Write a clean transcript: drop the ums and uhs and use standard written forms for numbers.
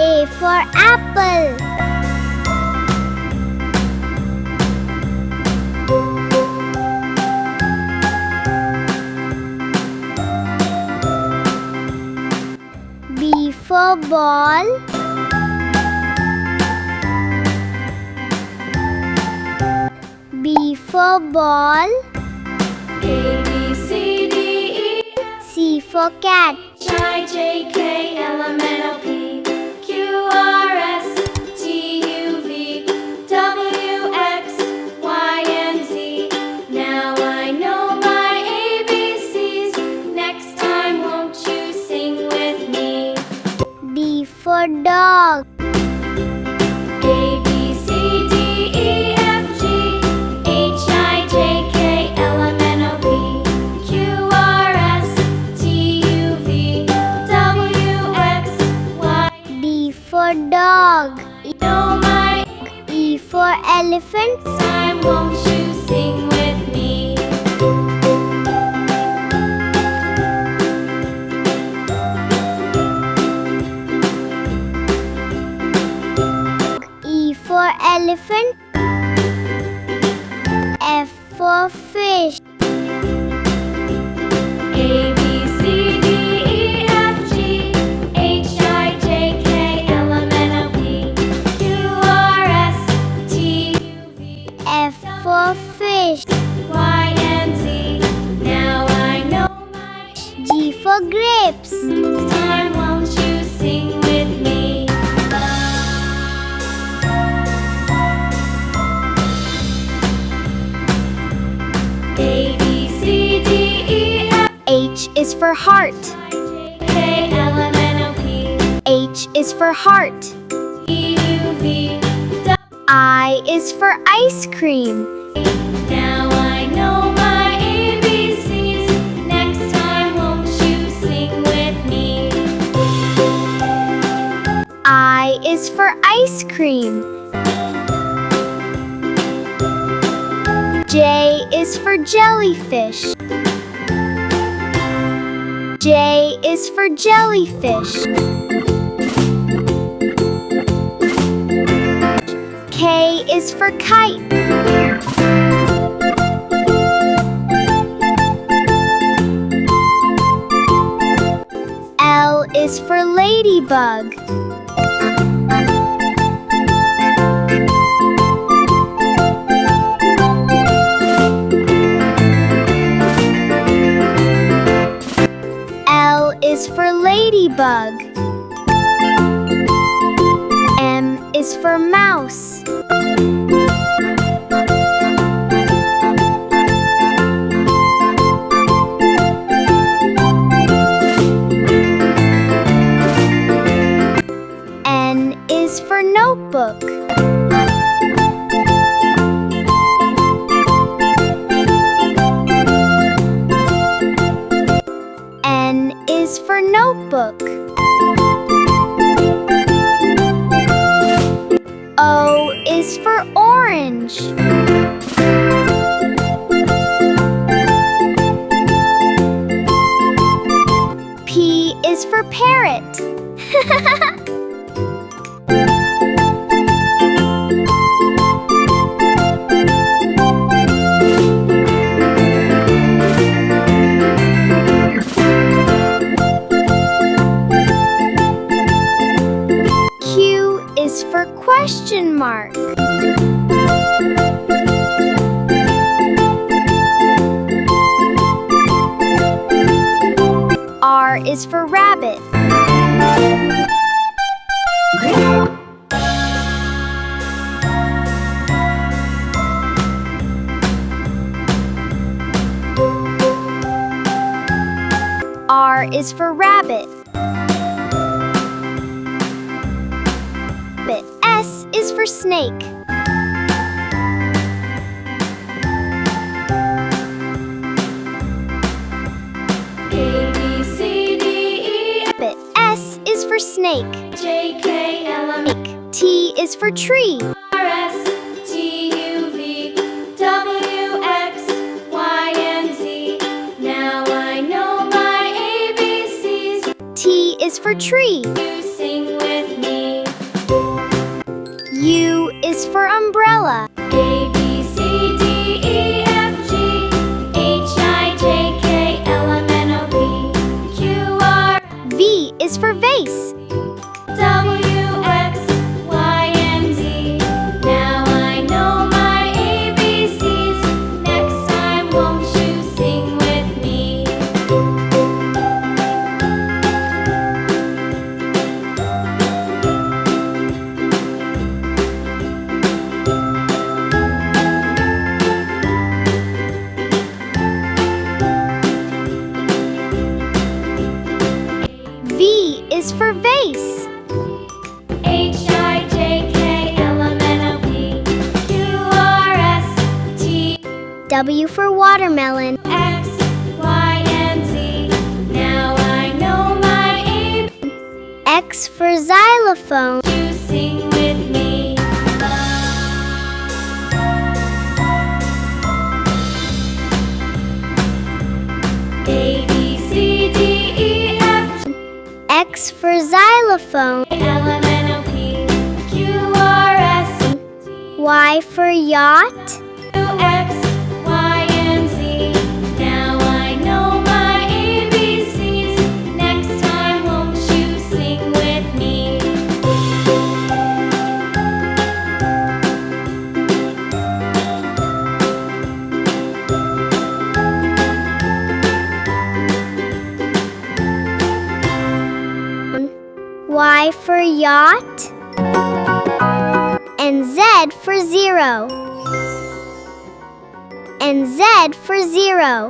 A for apple. B for ball. B for ball. A, B, C, D, E. C for cat. H, I, J, K, L, M, N, O, P, Q, R, S, T, U, V, W, X, Y, and Z. Now I know my ABCs. Next time won't you sing with me? D for dog. A, B, C, D, E, F, G, H, I, J, K, L, M, N, O, P, Q, R, S, T, U, V, W, X, Y. D for dog. Know my E for elephant. time, won't you sing with me? E for elephant. F for fish. A, B, C, D, E, F, G, H, I, J, K, L, M, N, O, P, Q, R, S, T, U, V, F for fish. Y, and Z. Now I know my G for grapes. time, won't you sing with me? A, B, C, D, E, F, H is for heart. J, K, L, M, N, O, P, H is for heart. T, U, V, W. I is for ice cream. Now I know my ABCs. Next time won't you sing with me? I is for ice cream. J is for jellyfish. J is for jellyfish. K is for kite. L is for ladybug. L is for ladybug. M is for mouse. N is for notebook. N is for notebook. O is for orange. P is for parrot. Q is for question mark. R is for rabbit. R is for rabbit. S is for snake. A, B, C, D, E, S is for snake. J, K, L, M, T is for tree. R, S, T, U, V, W, X, Y, and Z. Now I know my ABCs. T is for tree. You sing with me. for umbrella. A, B, C, D, E, F, G, H, I, J, K, L, M, N, O, P, Q, R, V is for vase. W, X, Y, and Z. Now I know my ABCs. Next time, won't you sing with me? V is for vase. H, I, J, K, L, M, N, O, P, Q, R, S, T, W for watermelon. X, Y, and Z. Now I know my ABCs. X for xylophone. You sing with me. A, B, C, D, E, F, G, X for xylophone. L, M, N, O, P, Q, R, S, T, Y for yacht. U, X, Y, and Z. Now I know my ABCs. Next time, won't you sing with me? Y for yacht. And Z for zero. And Z for zero.